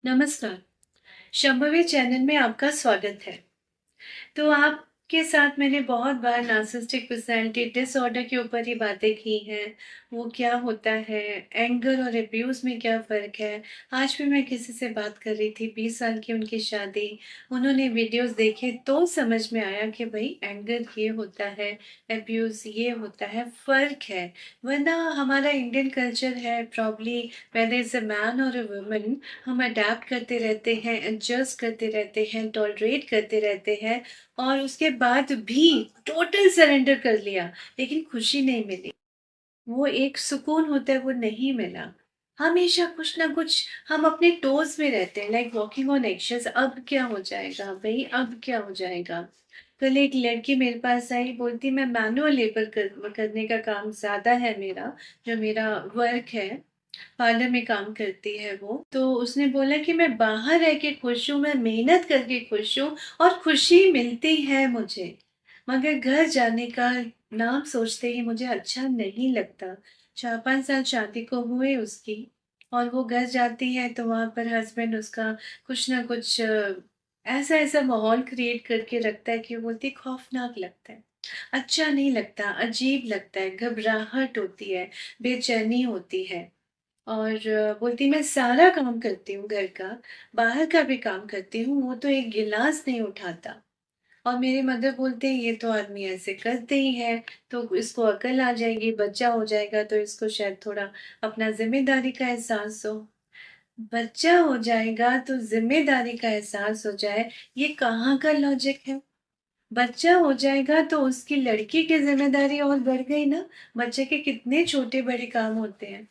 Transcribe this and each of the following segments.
नमस्कार। शंभवी चैनल में आपका स्वागत है। तो आपके साथ मैंने बहुत बार नार्सिसिस्टिक पर्सनैलिटी डिसऑर्डर के ऊपर ही बातें की हैं। वो क्या होता है, एंगर और अब्यूज़ में क्या फ़र्क है। आज भी मैं किसी से बात कर रही थी, 20 साल की उनकी शादी। उन्होंने वीडियोज़ देखे तो समझ में आया कि भई एंगर ये होता है, अब्यूज़ ये होता है, फ़र्क है। वरना हमारा इंडियन कल्चर है probably whether is a man और अ वुमन, हम अडैप्ट करते रहते हैं, एडजस्ट करते रहते हैं, टॉलरेट करते रहते हैं और उसके बाद भी टोटल सरेंडर कर लिया, लेकिन खुशी नहीं मिली। वो एक सुकून होता है, वो नहीं मिला। हमेशा कुछ ना कुछ हम अपने टोज़ में रहते हैं, लाइक वॉकिंग ऑन एगशेल्स। अब क्या हो जाएगा भई, अब क्या हो जाएगा? कल एक लड़की मेरे पास आई, बोलती मैं मैनुअल लेबर करने का काम ज़्यादा है मेरा, जो मेरा वर्क है, पार्लर में काम करती है वो। तो उसने बोला कि मैं बाहर रह के खुश हूँ, मैं मेहनत करके खुश हूँ और खुशी मिलती है मुझे। मगर घर जाने का नाम सोचते ही मुझे अच्छा नहीं लगता। 4-5 साल शादी को हुए उसकी और वो घर जाती है तो वहाँ पर हस्बैंड उसका कुछ ना कुछ ऐसा-ऐसा माहौल क्रिएट करके रखता है कि वो बोलती है खौफनाक लगता है। अच्छा नहीं लगता, अजीब लगता है, घबराहट होती है, बेचैनी होती है। और बोलती मैं सारा काम करती हूँ घर का, बाहर का भी काम करती हूँ, वो तो एक गिलास नहीं उठाता। और मेरे मदर बोलते हैं ये तो आदमी ऐसे करते ही है, तो इसको अकल आ जाएगी, बच्चा हो जाएगा तो इसको शायद थोड़ा अपना ज़िम्मेदारी का एहसास हो। बच्चा हो जाएगा तो ज़िम्मेदारी का एहसास हो जाए, ये कहाँ का लॉजिक है? बच्चा हो जाएगा तो उसकी लड़की की ज़िम्मेदारी और बढ़ गई ना, बच्चे के कितने छोटे-बड़े काम होते हैं।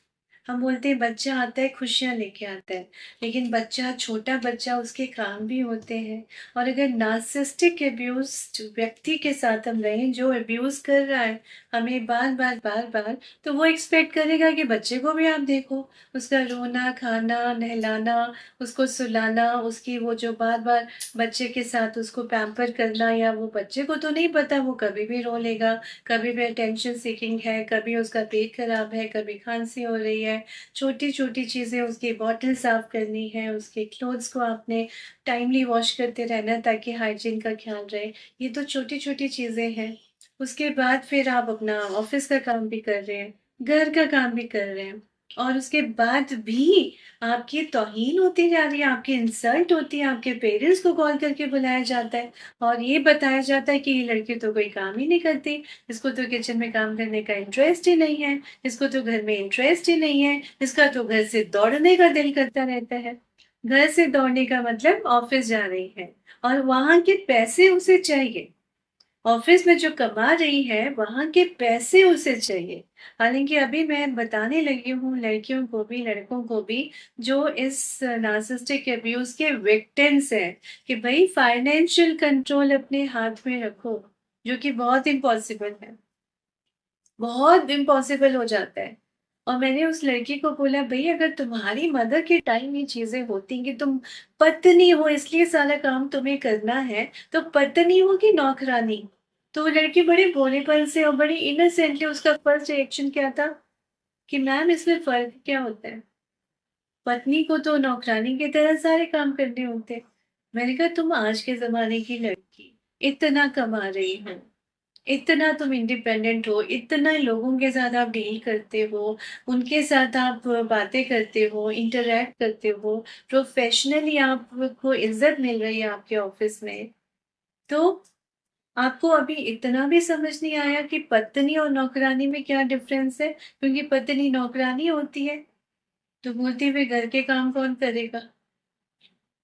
हम बोलते हैं बच्चा आता है खुशियाँ लेके आता है, लेकिन बच्चा छोटा बच्चा उसके काम भी होते हैं। और अगर नार्सिसिस्टिक अब्यूज़्ड व्यक्ति के साथ हम रहें जो अब्यूज़ कर रहा है हमें बार-बार, बार-बार, तो वो एक्सपेक्ट करेगा कि बच्चे को भी आप देखो, उसका रोना, खाना, नहलाना, उसको सुलाना, उसकी वो जो बार-बार बच्चे के साथ उसको पैम्पर करना, या वो बच्चे को तो नहीं पता वो कभी भी रो लेगा, कभी भी अटेंशन सीकिंग है, कभी उसका पेट खराब है, कभी खांसी हो रही है, छोटी-छोटी चीज़ें उसकी बॉटल साफ करनी है, उसके क्लोथ्स को आपने टाइमली वॉश करते रहना ताकि हाइजीन का ख्याल रहे। ये तो छोटी-छोटी चीज़ें हैं। उसके बाद फिर आप अपना ऑफ़िस का काम भी कर रहे हैं, घर का काम भी कर रहे हैं और उसके बाद भी आपकी तौहीन होती जा रही है, आपकी इंसल्ट होती है, आपके पेरेंट्स को कॉल करके बुलाया जाता है और ये बताया जाता है कि ये लड़की तो कोई काम ही नहीं करती, इसको तो किचन में काम करने का इंटरेस्ट ही नहीं है, इसको तो घर में इंटरेस्ट ही नहीं है, इसका तो घर से दौड़ने का दिल करता रहता है। घर से दौड़ने का मतलब ऑफ़िस जा रही है और वहाँ के पैसे उसे चाहिए। ऑफिस में जो कमा रही है, वहाँ के पैसे उसे चाहिए। हालाँकि अभी मैं बताने लगी हूँ लड़कियों को भी, लड़कों को भी, जो इस नार्सिसिस्टिक अब्यूज़ के विक्टिम्स हैं, कि भई फाइनेंशियल कंट्रोल अपने हाथ में रखो, जो कि बहुत इम्पॉसिबल है। बहुत इम्पॉसिबल हो जाता है। और मैंने उस लड़की को बोला, भई अगर तुम्हारी मदर के टाइम ये चीज़ें होती कि तुम पत्नी हो इसलिए सारा काम तुम्हें करना है, तो पत्नी हो कि नौकरानी? तो वो लड़की बड़े भोलेपन से और बड़ी इनोसेंटली, उसका फर्स्ट रिएक्शन क्या था कि मैम इसमें फ़र्क क्या होता है? पत्नी को तो नौकरानी की तरह सारे काम करने होते हैं। मैंने कहा तुम आज के ज़माने की लड़की, इतना कमा रही हो, इतना तुम इंडिपेंडेंट हो, इतना लोगों के साथ आप डील करते हो, उनके साथ आप बातें करते हो, इंटरैक्ट करते हो, प्रोफ़ेशनली आपको इज़्ज़त मिल रही है आपके ऑफ़िस में, तो आपको अभी इतना भी समझ नहीं आया कि पत्नी और नौकरानी में क्या डिफ़रेंस है? क्योंकि पत्नी नौकरानी होती है, तो बोलती है फिर घर के काम कौन करेगा?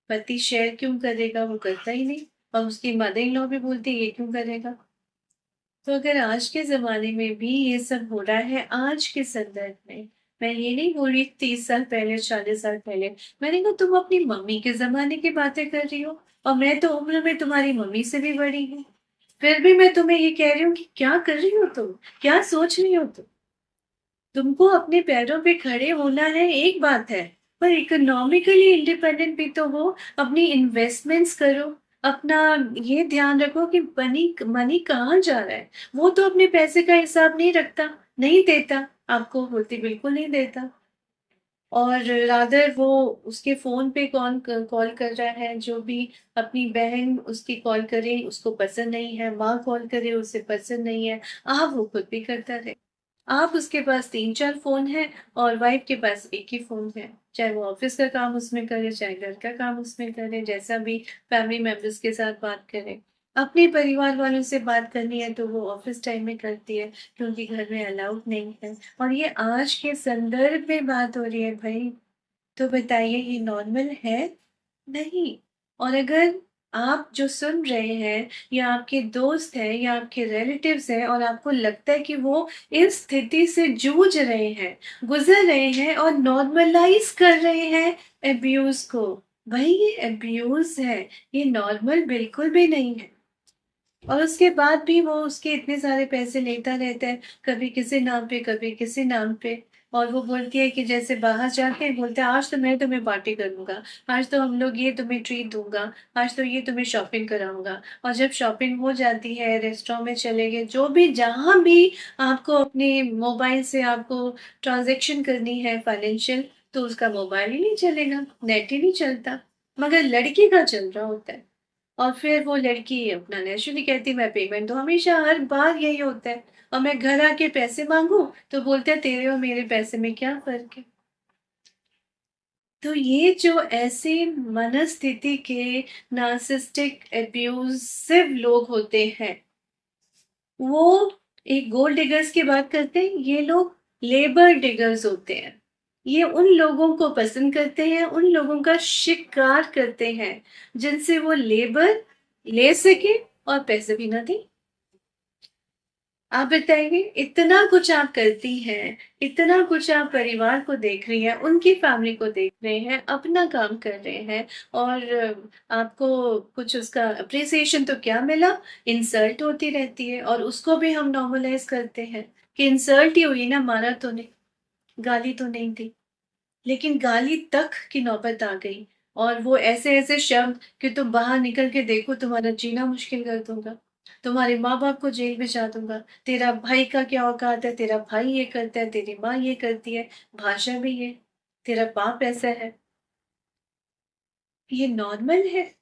पति शेयर क्यों करेगा? वो करता ही नहीं। और उसकी मदर इन लॉ भी बोलती है ये क्यों करेगा? तो अगर आज के ज़माने में भी ये सब हो रहा है, आज के संदर्भ में, मैं ये नहीं बोल रही 30 साल पहले, 40 साल पहले, मैंने कहा तुम अपनी मम्मी के ज़माने की बातें कर रही हो और मैं तो उम्र में तुम्हारी मम्मी से भी बड़ी हूँ। फिर भी मैं तुम्हें ये कह रही हूँ कि क्या कर रही हो तुम? क्या सोच रही हो तुम? तुमको अपने पैरों पे खड़े होना है एक बात है, पर इकोनॉमिकली इंडिपेंडेंट भी तो हो, अपनी इन्वेस्टमेंट्स करो, अपना ये ध्यान रखो कि मनी मनी कहाँ जा रहा है। वो तो अपने पैसे का हिसाब नहीं रखता, नहीं देता, आपको बोलती बिल्कुल नहीं देता। और रादर वो उसके फ़ोन पे कौन कॉल कर रहा है, जो भी अपनी बहन उसकी कॉल करे उसको पसंद नहीं है, माँ कॉल करे उसे पसंद नहीं है, आप वो खुद भी करता रहे। आप उसके पास 3-4 फ़ोन हैं और वाइफ़ के पास एक ही फ़ोन है। चाहे वो ऑफ़िस का काम उसमें करे, चाहे घर का काम उसमें करे, जैसा भी फैमिली मेंबर्स के साथ बात करे। अपने परिवार वालों से बात करनी है तो वो ऑफ़िस टाइम में करती है, क्योंकि घर में अलाउड नहीं है। और ये आज के संदर्भ में बात हो रही है भई, तो बताइए ये नॉर्मल है? नहीं। और अगर आप जो सुन रहे हैं या आपके दोस्त हैं या आपके रिलेटिव्स हैं और आपको लगता है कि वो इस स्थिति से जूझ रहे हैं, गुज़र रहे हैं और नॉर्मलाइज़ कर रहे हैं अब्यूज़ को, भई ये अब्यूज़ है, ये नॉर्मल बिल्कुल भी नहीं है। और उसके बाद भी वो उसके इतने सारे पैसे लेता रहता है, कभी किसी नाम पे, कभी किसी नाम पे। और वो बोलती है कि जैसे बाहर जाके बोलते हैं, "आज तो मैं तुम्हें पार्टी करूँगा, आज तो हम लोग ये तुम्हें ट्रीट दूँगा, आज तो ये तुम्हें शॉपिंग कराऊँगा।" और जब शॉपिंग हो जाती है, रेस्टोरेंट में चले गए, जो भी जहाँ भी आपको अपने मोबाइल से आपको ट्रांज़ैक्शन करनी है फाइनेंशियल, तो उसका मोबाइल ही नहीं चलेगा, नेट ही नहीं चलता, मगर लड़की का चल रहा होता है। और फिर वो लड़की अपना नेचुरली कहती मैं पेमेंट दूँ, हमेशा हर बार यही होता है। और मैं घर आके पैसे माँगूँ तो बोलते हैं तेरे और मेरे पैसे में क्या फ़र्क है? तो ये जो ऐसे मनस्थिति के नार्सिसिस्टिक अब्यूसिव लोग होते हैं, वो एक गोल्ड डिगर्स की बात करते हैं, ये लोग लेबर डिगर्स होते हैं। ये उन लोगों को पसंद करते हैं, उन लोगों का शिकार करते हैं, जिनसे वो लेबर ले सकें और पैसे भी ना दें। आप बताइए, इतना कुछ आप करती हैं, इतना कुछ आप परिवार को देख रही हैं, उनकी फैमिली को देख रहे हैं, अपना काम कर रहे हैं और आपको कुछ उसका एप्रिसिएशन तो क्या मिला? इंसल्ट होती रहती है और उसको भी हम नॉर्मलाइज़ करते हैं कि इंसल्ट ही हुई ना, मारा तो नहीं, गाली तो नहीं दी। लेकिन गाली तक की नौबत आ गई और वो ऐसे-ऐसे शब्द कि तुम बाहर निकल के देखो तुम्हारा जीना मुश्किल कर दूँगा। तुम्हारे माँ-बाप को जेल भिजवा दूँगा। तेरा भाई का क्या औकात है, तेरा भाई ये करता है, तेरी माँ ये करती है, भाषा भी ये, तेरा बाप ऐसा है। ये नॉर्मल है?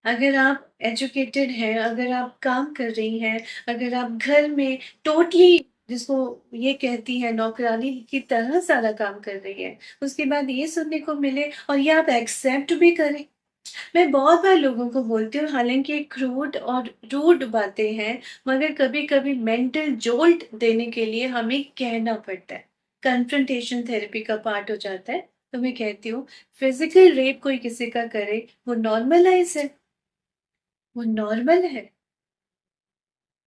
अगर आप एजुकेटेड हैं, अगर आप काम कर रही हैं, अगर आप घर में टोटली जिसको ये कहती हैं नौकरानी की तरह सारा काम कर रही हैं, उसके बाद ये सुनने को मिले और ये आप एक्सेप्ट भी करें। मैं बहुत बार लोगों को बोलती हूँ, हालाँकि ये क्रूड और रूड बातें हैं, मगर कभी-कभी मेंटल जोल्ट देने के लिए हमें कहना पड़ता है। कन्फ्रंटेशन थेरेपी का पार्ट हो जाता है। तो मैं कहती हूँ, फिज़िकल रेप कोई किसी का करे, वो नॉर्मलाइज़ है। वो नॉर्मल है।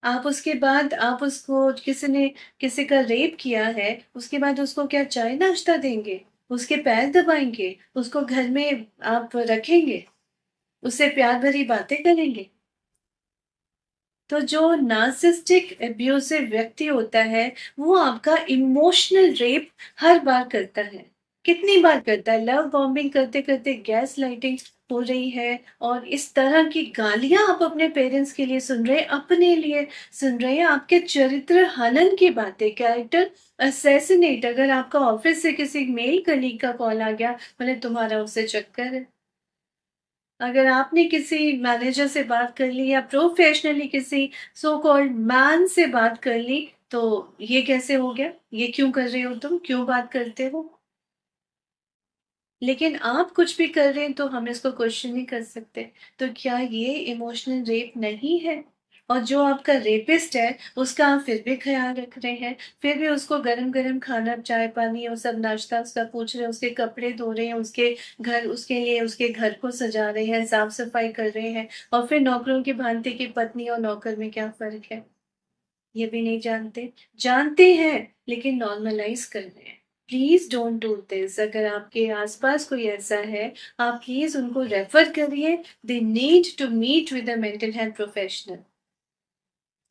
आप उसके बाद आप उसको किसी ने किसी का रेप किया है, उसके बाद उसको क्या चाय-नाश्ता देंगे? उसके पैर दबाएँगे? उसको घर में आप रखेंगे? उससे प्यार भरी बातें करेंगे? तो जो नार्सिसिस्टिक अब्यूसिव व्यक्ति होता है, वो आपका इमोशनल रेप हर बार करता है। कितनी बार करता है? लव बॉम्बिंग करते-करते गैस लाइटिंग हो रही है और इस तरह की गालियाँ आप अपने पेरेंट्स के लिए सुन रहे हैं, अपने लिए सुन रहे हैं, आपके चरित्र हनन की बातें, कैरेक्टर असैसिनेट। अगर आपका ऑफ़िस से किसी मेल कलीग का कॉल आ गया, बोले तुम्हारा उससे चक्कर है। अगर आपने किसी मैनेजर से बात कर ली या प्रोफेशनली किसी सो कॉल्ड मैन से बात कर ली, तो ये कैसे हो गया? ये क्यों कर रहे हो तुम? क्यों बात करते हो? लेकिन आप कुछ भी कर रहे हैं तो हम इसको क्वेश्चन नहीं कर सकते। तो क्या ये इमोशनल रेप नहीं है? और जो आपका रेपिस्ट है, उसका आप फिर भी ख़्याल रख रहे हैं, फिर भी उसको गरम-गरम खाना, चाय-पानी और सब नाश्ता उसका पूछ रहे हैं, उसके कपड़े धो रहे हैं, उसके घर उसके लिए उसके घर को सजा रहे हैं, साफ-सफाई कर रहे हैं और फिर नौकरों की भांति कि पत्नी और नौकर में क्या फ़र्क है? ये भी नहीं जानते। जानते हैं, लेकिन नॉर्मलाइज़ कर रहे हैं। Please don't do this. अगर आपके आस-पास कोई ऐसा है, आप प्लीज़ उनको रेफ़र करिए। They need to meet with a mental health professional.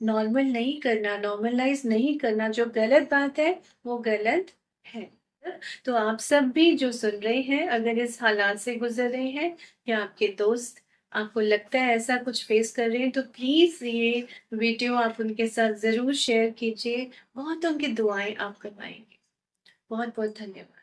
Normal नहीं करना, नॉर्मलाइज़ नहीं करना, जो गलत बात है, वो गलत है। तो आप सब भी जो सुन रहे हैं, अगर इस हालात से गुज़र रहे हैं या आपके दोस्त आपको लगता है ऐसा कुछ फ़ेस कर रहे हैं, तो प्लीज़ ये वीडियो आप उनके साथ ज़रूर शेयर कीजिए। बहुतों की दुआएँ आप करवाएँगे। बहुत-बहुत धन्यवाद।